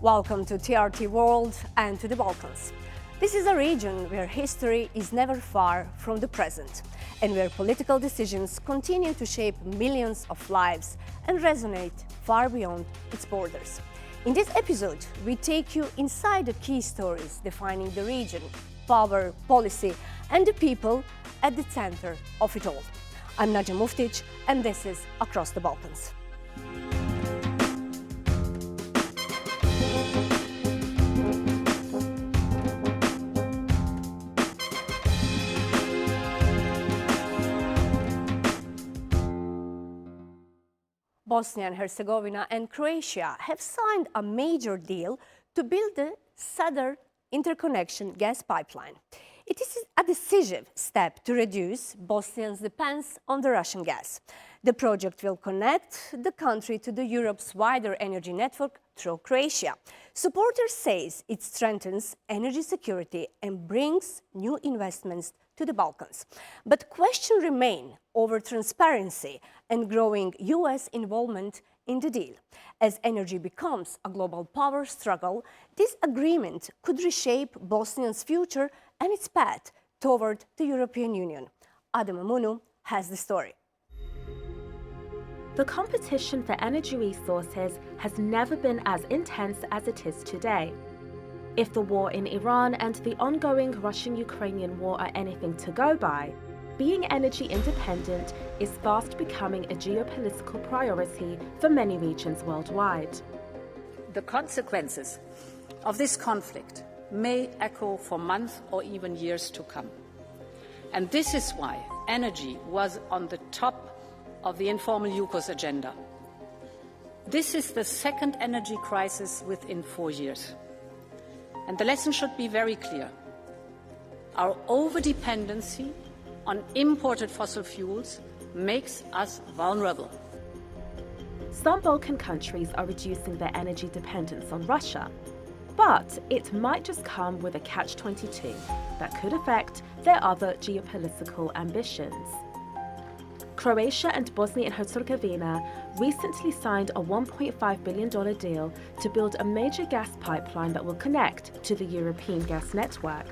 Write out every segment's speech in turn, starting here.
Welcome to TRT World and to the Balkans. This is a region where history is never far from the present and where political decisions continue to shape millions of lives and resonate far beyond its borders. In this episode, we take you inside the key stories defining the region, power, policy, and the people at the center of it all. I'm Nadia Muftic, and this is Across the Balkans. Bosnia and Herzegovina and Croatia have signed a major deal to build the Southern Interconnection gas pipeline. It is a decisive step to reduce Bosnia's dependence on the Russian gas. The project will connect the country to Europe's wider energy network through Croatia. Supporters say it strengthens energy security and brings new investments to the Balkans. But questions remain over transparency and growing US involvement in the deal. As energy becomes a global power struggle, this agreement could reshape Bosnia's future and its path toward the European Union. Adam Amunu has the story. The competition for energy resources has never been as intense as it is today. If the war in Iran and the ongoing Russian-Ukrainian war are anything to go by, being energy independent is fast becoming a geopolitical priority for many regions worldwide. The consequences of this conflict may echo for months or even years to come. And this is why energy was on the top of the informal Yukos agenda. This is the second energy crisis within 4 years. And the lesson should be very clear. Our overdependency on imported fossil fuels makes us vulnerable. Some Balkan countries are reducing their energy dependence on Russia, but it might just come with a catch-22 that could affect their other geopolitical ambitions. Croatia and Bosnia and Herzegovina recently signed a $1.5 billion deal to build a major gas pipeline that will connect to the European gas network.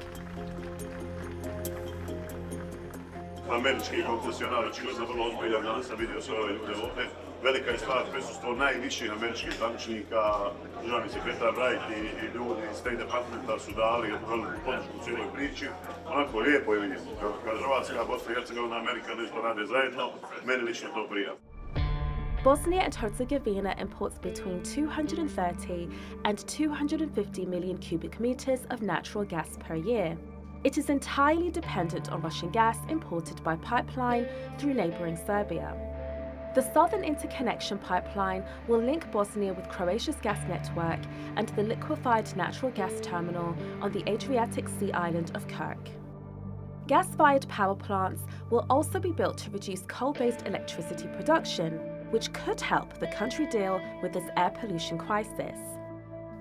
Američki koncesionar očigledno vrlo ozbiljan, danas sam vidio sve ove ljude ovdje. Velika je stvar, prisustvo najviših američkih zvaničnika, državni sekretar Wright i ljudi iz State Departmenta su dali jednu veliku podršku u cijeloj priči. Onako lijepo je vidjeti. Kad Hrvatska, Bosna i Hercegovina, Amerika nešto rade zajedno, meni lično to prija. Bosnia and Herzegovina imports between 230 and 250 million cubic meters of natural gas per year. It is entirely dependent on Russian gas imported by pipeline through neighbouring Serbia. The Southern Interconnection pipeline will link Bosnia with Croatia's gas network and the liquefied natural gas terminal on the Adriatic Sea island of Kirk. Gas-fired power plants will also be built to reduce coal-based electricity production, which could help the country deal with this air pollution crisis.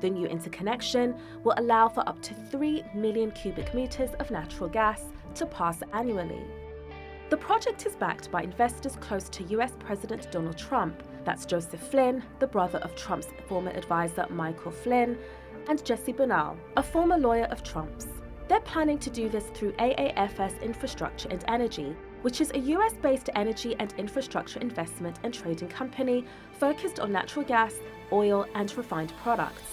The new interconnection will allow for up to 3 million cubic meters of natural gas to pass annually. The project is backed by investors close to US President Donald Trump. That's Joseph Flynn, the brother of Trump's former advisor Michael Flynn, and Jesse Bernal, a former lawyer of Trump's. They're planning to do this through AAFS Infrastructure and Energy, which is a US-based energy and infrastructure investment and trading company focused on natural gas, oil, and refined products.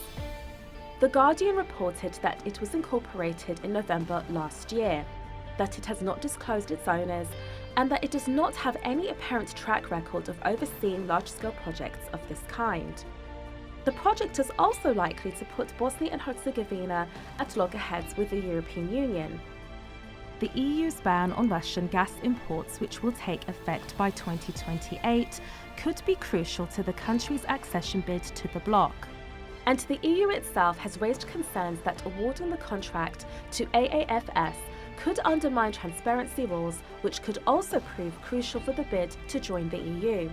The Guardian reported that it was incorporated in November last year, that it has not disclosed its owners, and that it does not have any apparent track record of overseeing large-scale projects of this kind. The project is also likely to put Bosnia and Herzegovina at loggerheads with the European Union. The EU's ban on Russian gas imports, which will take effect by 2028, could be crucial to the country's accession bid to the bloc. And the EU itself has raised concerns that awarding the contract to AAFS could undermine transparency rules, which could also prove crucial for the bid to join the EU.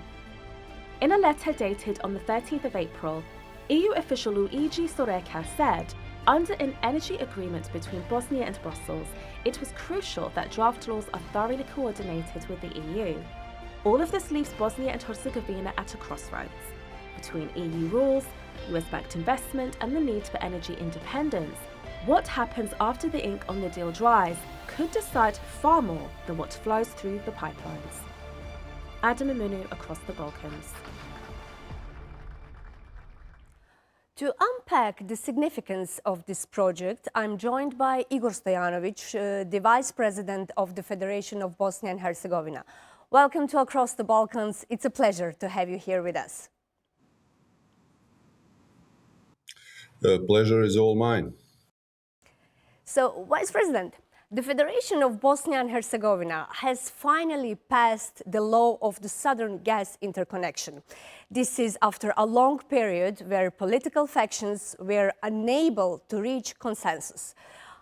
In a letter dated on the 13th of April, EU official Luigi Soreca said, under an energy agreement between Bosnia and Brussels, it was crucial that draft laws are thoroughly coordinated with the EU. All of this leaves Bosnia and Herzegovina at a crossroads between EU rules US-backed investment, and the need for energy independence. What happens after the ink on the deal dries could decide far more than what flows through the pipelines. Adam Amunu across the Balkans. To unpack the significance of this project, I'm joined by Igor Stojanovic, the Vice President of the Federation of Bosnia and Herzegovina. Welcome to Across the Balkans. It's a pleasure to have you here with us. The pleasure is all mine. So, Vice President, the Federation of Bosnia and Herzegovina has finally passed the law of the Southern Gas Interconnection. This is after a long period where political factions were unable to reach consensus.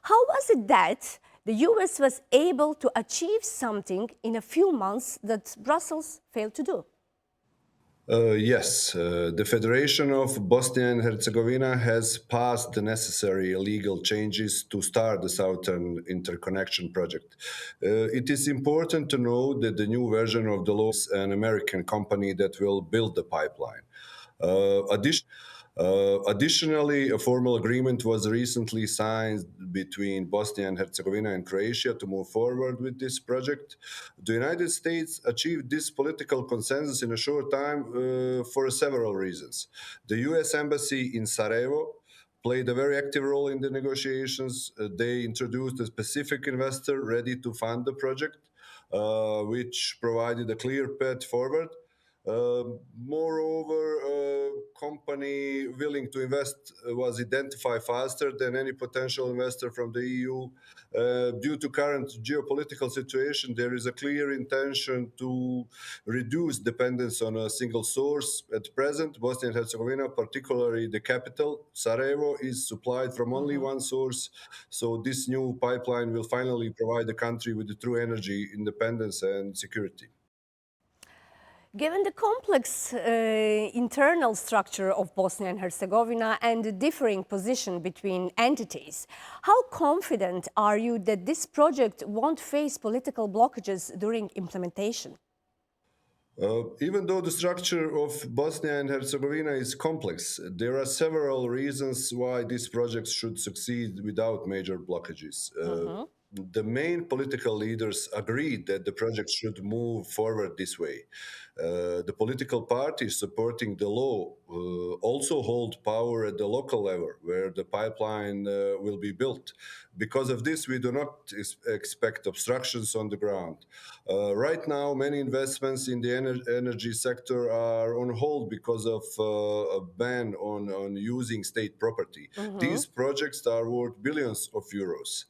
How was it that the US was able to achieve something in a few months that Brussels failed to do? Yes, the Federation of Bosnia and Herzegovina has passed the necessary legal changes to start the Southern Interconnection project. It is important to note that the new version of the law is an American company that will build the pipeline. Additionally, a formal agreement was recently signed between Bosnia and Herzegovina and Croatia to move forward with this project. The United States achieved this political consensus in a short time for several reasons. The US Embassy in Sarajevo played a very active role in the negotiations. They introduced a specific investor ready to fund the project, which provided a clear path forward. Moreover, a company willing to invest was identified faster than any potential investor from the EU. Due to current geopolitical situation, there is a clear intention to reduce dependence on a single source. At present, Bosnia and Herzegovina, particularly the capital, Sarajevo, is supplied from only one source. So this new pipeline will finally provide the country with the true energy independence and security. Given the complex internal structure of Bosnia and Herzegovina and the differing position between entities, how confident are you that this project won't face political blockages during implementation? Even though the structure of Bosnia and Herzegovina is complex, there are several reasons why this project should succeed without major blockages. The main political leaders agreed that the project should move forward this way. The political parties supporting the law also hold power at the local level where the pipeline will be built. Because of this, we do not expect obstructions on the ground. Right now, many investments in the energy sector are on hold because of a ban on using state property. These projects are worth billions of euros.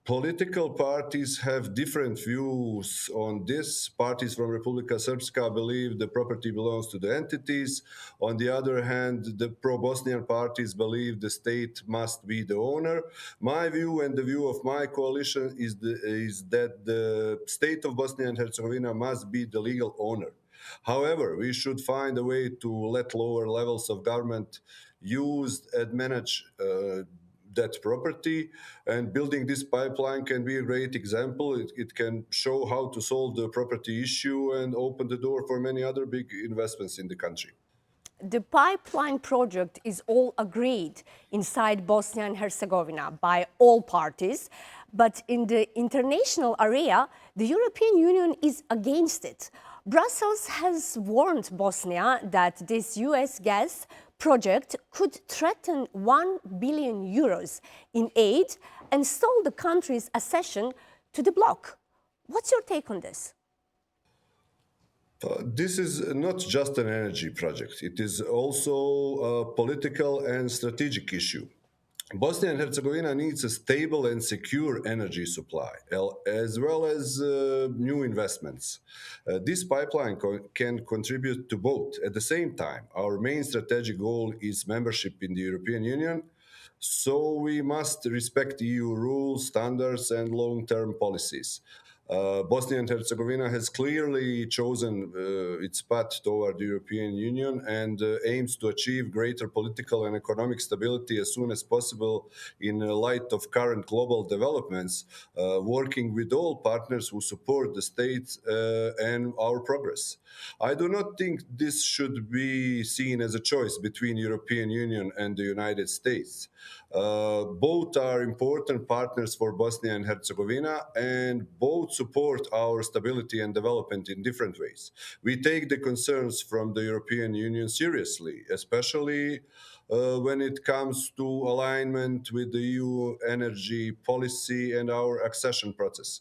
Political parties have different views on this. Parties from Republika Srpska believe the property belongs to the entities. On the other hand, the pro-Bosnian parties believe the state must be the owner. My view and the view of my coalition is that the state of Bosnia and Herzegovina must be the legal owner. However, we should find a way to let lower levels of government use and manage that property, and building this pipeline can be a great example. It can show how to solve the property issue and open the door for many other big investments in the country. The pipeline project is all agreed inside Bosnia and Herzegovina by all parties, but in the international area, the European Union is against it. Brussels has warned Bosnia that this US gas project could threaten 1 billion euros in aid and stall the country's accession to the bloc. What's your take on this? This is not just an energy project. It is also a political and strategic issue. Bosnia and Herzegovina needs a stable and secure energy supply, as well as new investments. This pipeline can contribute to both. At the same time, our main strategic goal is membership in the European Union, so we must respect EU rules, standards, and long-term policies. Bosnia and Herzegovina has clearly chosen its path toward the European Union and aims to achieve greater political and economic stability as soon as possible in light of current global developments, working with all partners who support the state and our progress. I do not think this should be seen as a choice between European Union and the United States. Both are important partners for Bosnia and Herzegovina, and both support our stability and development in different ways. We take the concerns from the European Union seriously, especially when it comes to alignment with the EU energy policy and our accession process.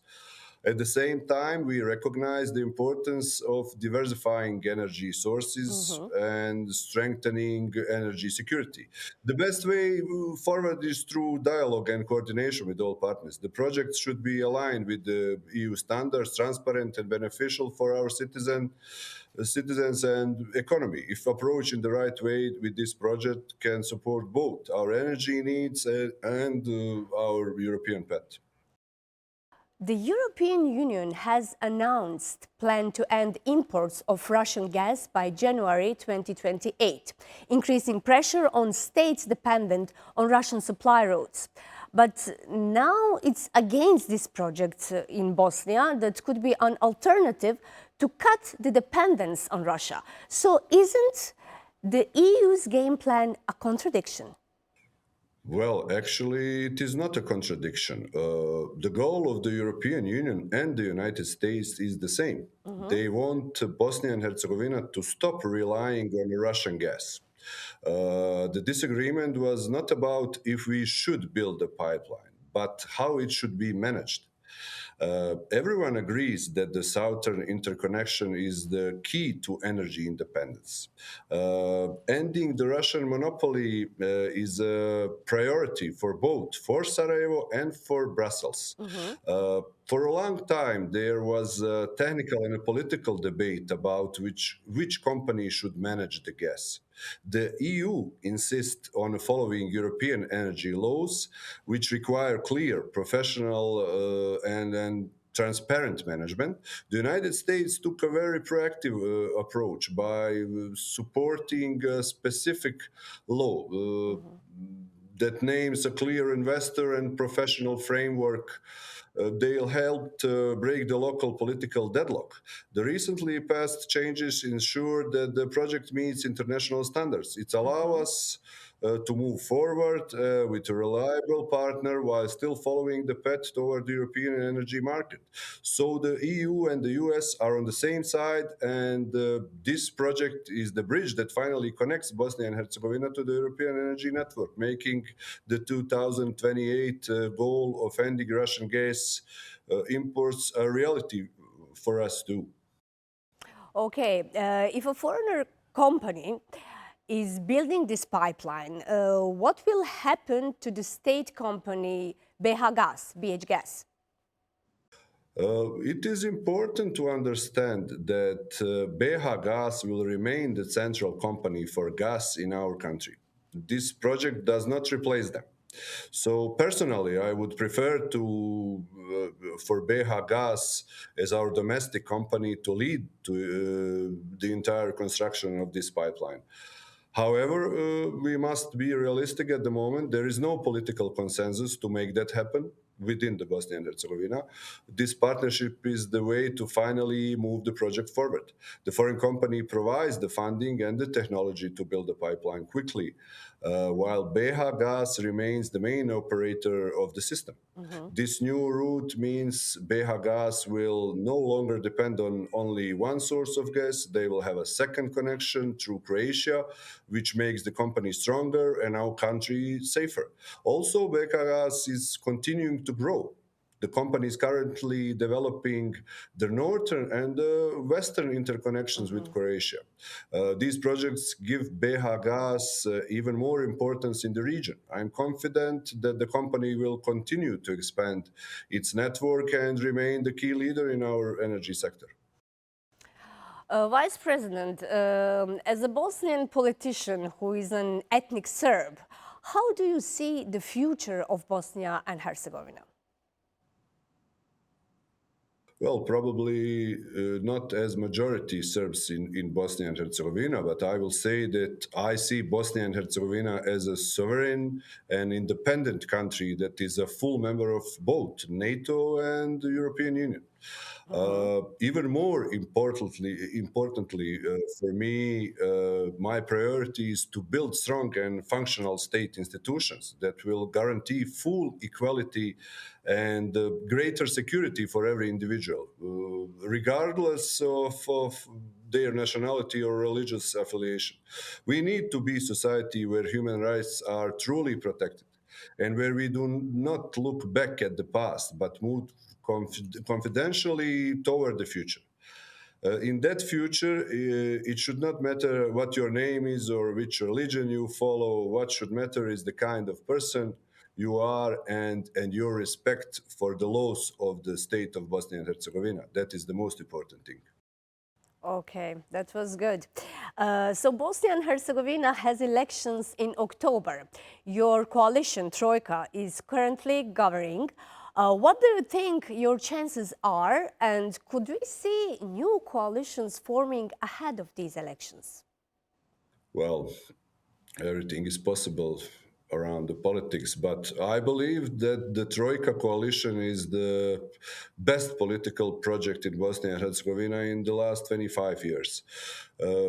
At the same time, we recognize the importance of diversifying energy sources and strengthening energy security. The best way forward is through dialogue and coordination with all partners. The project should be aligned with the EU standards, transparent and beneficial for our citizens and economy. If approached in the right way with this project can support both our energy needs and our European path. The European Union has announced plan to end imports of Russian gas by January 2028, increasing pressure on states dependent on Russian supply routes. But now it's against this project in Bosnia that could be an alternative to cut the dependence on Russia. So isn't the EU's game plan a contradiction? Well, actually, it is not a contradiction. The goal of the European Union and the United States is the same. They want Bosnia and Herzegovina to stop relying on Russian gas. The disagreement was not about if we should build a pipeline, but how it should be managed. Everyone agrees that the Southern Interconnection is the key to energy independence. Ending the Russian monopoly is a priority for both for Sarajevo and for Brussels. For a long time, there was a technical and a political debate about which company should manage the gas. The EU insists on following European energy laws, which require clear, professional, and transparent management. The United States took a very proactive approach by supporting a specific law that names a clear investor and professional framework. They'll help to break the local political deadlock. The recently passed changes ensure that the project meets international standards. It allows us to move forward with a reliable partner while still following the path toward the European energy market. So the EU and the US are on the same side, and this project is the bridge that finally connects Bosnia and Herzegovina to the European energy network, making the 2028 goal of ending Russian gas imports a reality for us too. Okay, if a foreigner company is building this pipeline, what will happen to the state company BH Gas? It is important to understand that BH Gas will remain the central company for gas in our country. This project does not replace them. So personally, I would prefer for BH Gas as our domestic company to lead to the entire construction of this pipeline. However, we must be realistic at the moment. There is no political consensus to make that happen within the Bosnia and Herzegovina. This partnership is the way to finally move the project forward. The foreign company provides the funding and the technology to build the pipeline quickly, while BH Gas remains the main operator of the system. This new route means BH Gas will no longer depend on only one source of gas. They will have a second connection through Croatia, which makes the company stronger and our country safer. Also, BH Gas is continuing to grow. The company is currently developing the northern and the western interconnections with Croatia. These projects give BH Gas even more importance in the region. I'm confident that the company will continue to expand its network and remain the key leader in our energy sector. Vice President, as a Bosnian politician who is an ethnic Serb, how do you see the future of Bosnia and Herzegovina? Well, probably not as majority Serbs in Bosnia and Herzegovina, but I will say that I see Bosnia and Herzegovina as a sovereign and independent country that is a full member of both NATO and the European Union. Even more importantly for me, my priority is to build strong and functional state institutions that will guarantee full equality and greater security for every individual, regardless of their nationality or religious affiliation. We need to be a society where human rights are truly protected and where we do not look back at the past but move confidentially toward the future. In that future, it should not matter what your name is or which religion you follow. What should matter is the kind of person you are and your respect for the laws of the state of Bosnia and Herzegovina. That is the most important thing. Okay, that was good. So Bosnia and Herzegovina has elections in October. Your coalition, Troika, is currently governing. What do you think your chances are? And could we see new coalitions forming ahead of these elections? Well, everything is possible around the politics, but I believe that the Troika coalition is the best political project in Bosnia and Herzegovina in the last 25 years.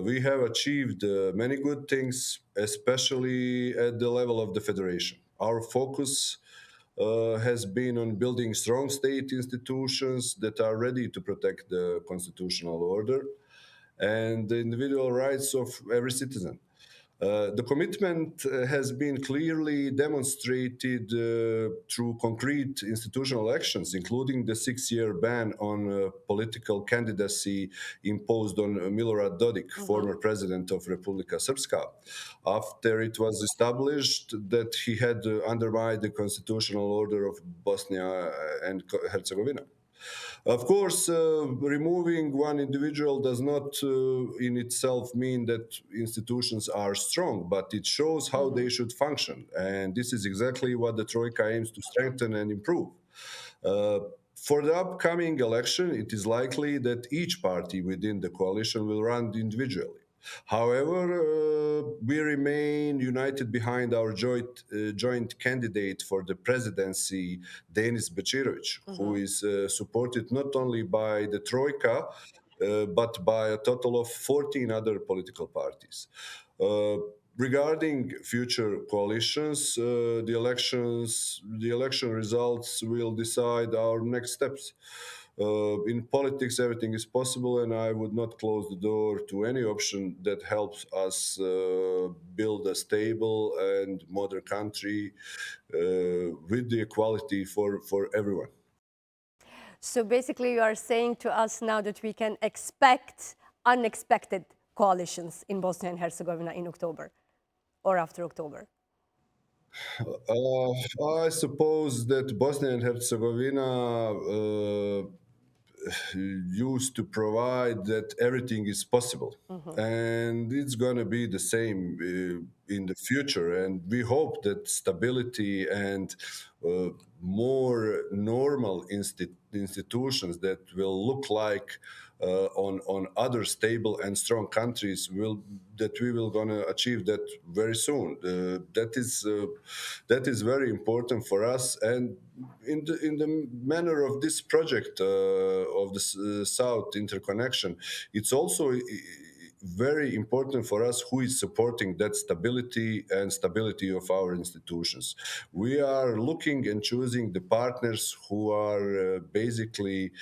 We have achieved many good things, especially at the level of the federation. Our focus has been on building strong state institutions that are ready to protect the constitutional order and the individual rights of every citizen. The commitment has been clearly demonstrated through concrete institutional actions, including the 6-year ban on political candidacy imposed on Milorad Dodik, former president of Republika Srpska, after it was established that he had undermined the constitutional order of Bosnia and Herzegovina. Of course, removing one individual does not in itself mean that institutions are strong, but it shows how they should function. And this is exactly what the Troika aims to strengthen and improve. Uh, for the upcoming election, it is likely that each party within the coalition will run individually. However, we remain united behind our joint candidate for the presidency, Denis Bečirovic, who is supported not only by the Troika, but by a total of 14 other political parties. Uh, Regarding future coalitions, the election results will decide our next steps. In politics, everything is possible, and I would not close the door to any option that helps us build a stable and modern country with the equality for everyone. So basically, you are saying to us now that we can expect unexpected coalitions in Bosnia and Herzegovina in October or after October. I suppose that Bosnia and Herzegovina used to provide that everything is possible. And it's going to be the same in the future. And we hope that stability and more normal institutions that will look like on other stable and strong countries will that we will gonna achieve that very soon. That is very important for us, and in the manner of this project of the South Interconnection, it's also very important for us who is supporting that stability of our institutions. We are looking and choosing the partners who are basically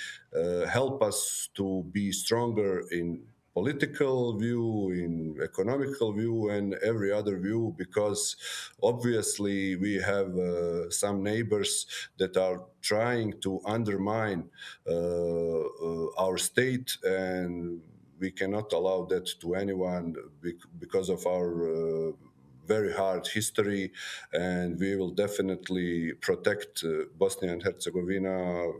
help us to be stronger in political view, in economical view, and every other view, because obviously we have some neighbors that are trying to undermine our state, and we cannot allow that to anyone because of our very hard history, and we will definitely protect Bosnia and Herzegovina.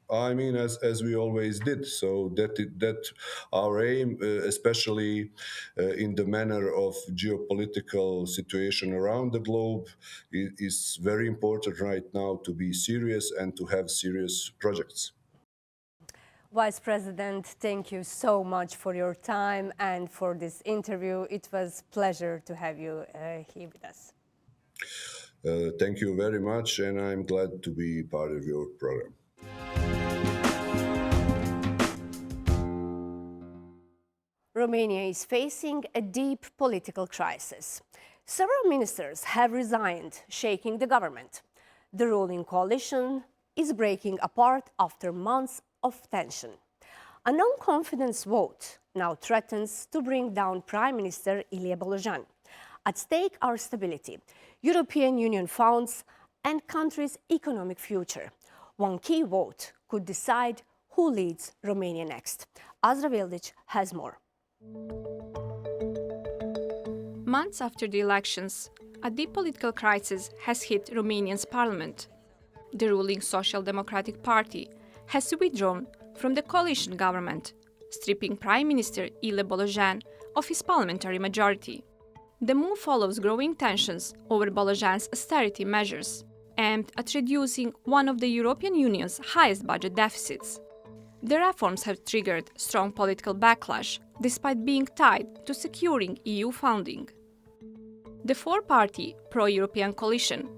I mean, as we always did. So that our aim, especially in the manner of geopolitical situation around the globe, is very important right now to be serious and to have serious projects. Vice President, thank you so much for your time and for this interview. It was a pleasure to have you here with us. Thank you very much, and I'm glad to be part of your program. Romania is facing a deep political crisis. Several ministers have resigned, shaking the government. The ruling coalition is breaking apart after months of tension. A non-confidence vote now threatens to bring down Prime Minister Ilie Bolojan. At stake are stability, European Union funds, and country's economic future. One key vote could decide who leads Romania next. Azra Vildic has more. Months after the elections, a deep political crisis has hit Romania's parliament. The ruling Social Democratic Party has withdrawn from the coalition government, stripping Prime Minister Ilie Bolojan of his parliamentary majority. The move follows growing tensions over Bolojan's austerity measures, aimed at reducing one of the European Union's highest budget deficits. The reforms have triggered strong political backlash, despite being tied to securing EU funding. The four-party pro-European coalition,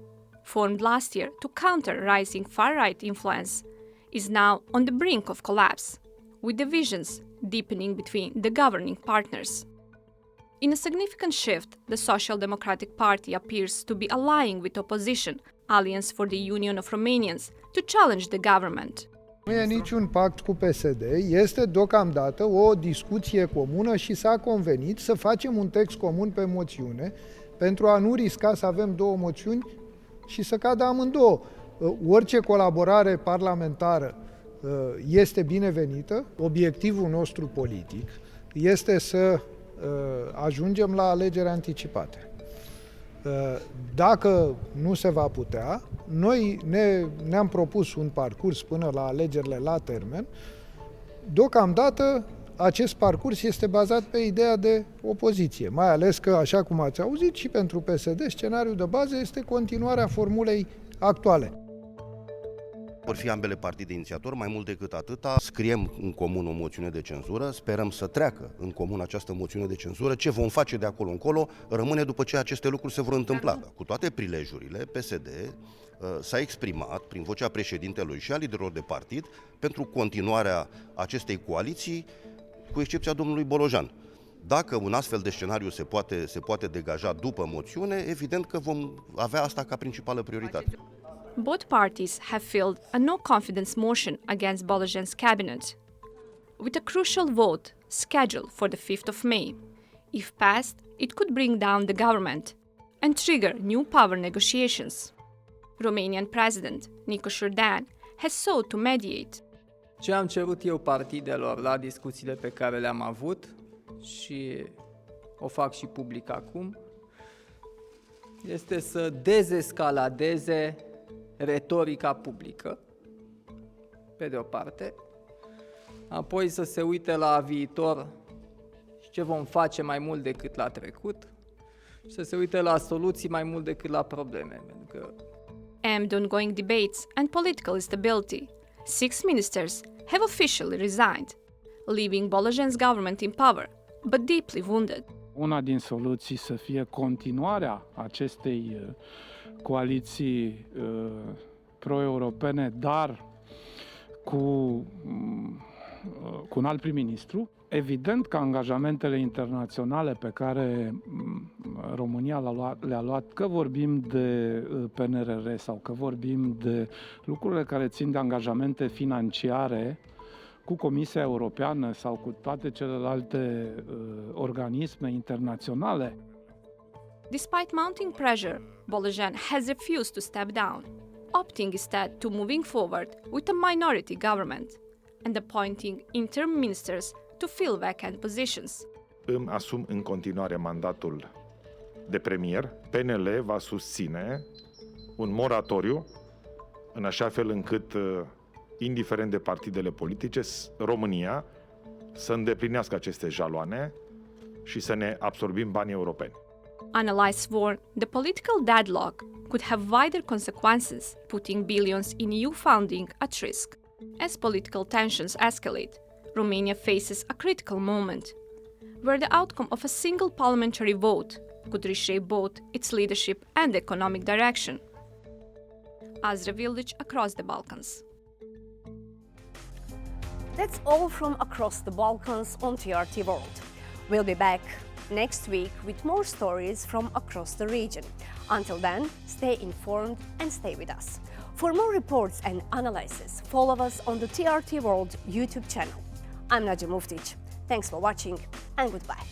formed last year to counter rising far-right influence, is now on the brink of collapse, with divisions deepening between the governing partners. In a significant shift, the Social Democratic Party appears to be allying with opposition, Alliance for the Union of Romanians, to challenge the government. Nu e niciun pact cu PSD, este deocamdată o discuție comună și s-a convenit să facem un text comun pe moțiune pentru a nu risca să avem două moțiuni și să cadă amândouă. Orice colaborare parlamentară este binevenită. Obiectivul nostru politic este să ajungem la alegeri anticipate. Dacă nu se va putea, noi ne-am propus un parcurs până la alegerile la termen. Deocamdată, acest parcurs este bazat pe ideea de opoziție, mai ales că, așa cum ați auzit, și pentru PSD, scenariul de bază este continuarea formulei actuale. Vor fi ambele partide inițiatori, mai mult decât atâta, scriem în comun o moțiune de cenzură, sperăm să treacă în comun această moțiune de cenzură. Ce vom face de acolo încolo rămâne după ce aceste lucruri se vor întâmpla. Cu toate prilejurile, PSD s-a exprimat prin vocea președintelui și a liderilor de partid pentru continuarea acestei coaliții, cu excepția domnului Bolojan. Dacă un astfel de scenariu se poate degaja după moțiune, evident că vom avea asta ca principală prioritate. Both parties have filed a no-confidence motion against Bolojan's cabinet, with a crucial vote scheduled for the 5th of May. If passed, it could bring down the government and trigger new power negotiations. Romanian President Igor Stojanovic has sought to mediate. Ce am cerut eu partidelor la discuțiile pe care le-am avut și o fac și public acum, este să dezescaladeze retorica publică, pe de o parte, apoi să se uite la viitor și ce vom face mai mult decât la trecut și să se uite la soluții mai mult decât la probleme. Pentru că Amid ongoing debates and political instability, 6 ministers have officially resigned, leaving Bolojan's government in power, but deeply wounded. Una din soluții să fie continuarea acestei coaliții pro-europene, dar cu un alt prim-ministru. Evident că angajamentele internaționale pe care România le-a luat, că vorbim de PNRR sau că vorbim de lucrurile care țin de angajamente financiare cu Comisia Europeană sau cu toate celelalte organisme internaționale. Despite mounting pressure, Bolojan has refused to step down, opting instead to moving forward with a minority government and appointing interim ministers to fill vacant positions. Îmi asum în continuare mandatul de premier. PNL va susține un moratoriu în așa fel încât, indiferent de partidele politice, România să îndeplinească aceste jaloane și să ne absorbim banii europeni. Analysts warn the political deadlock could have wider consequences, putting billions in EU funding at risk. As political tensions escalate, Romania faces a critical moment, where the outcome of a single parliamentary vote could reshape both its leadership and economic direction, as revealed across the Balkans. That's all from across the Balkans on TRT World. We'll be back next week with more stories from across the region. Until then, stay informed and stay with us. For more reports and analysis, follow us on the TRT World YouTube channel. I'm Nadia Muftic. Thanks for watching and goodbye.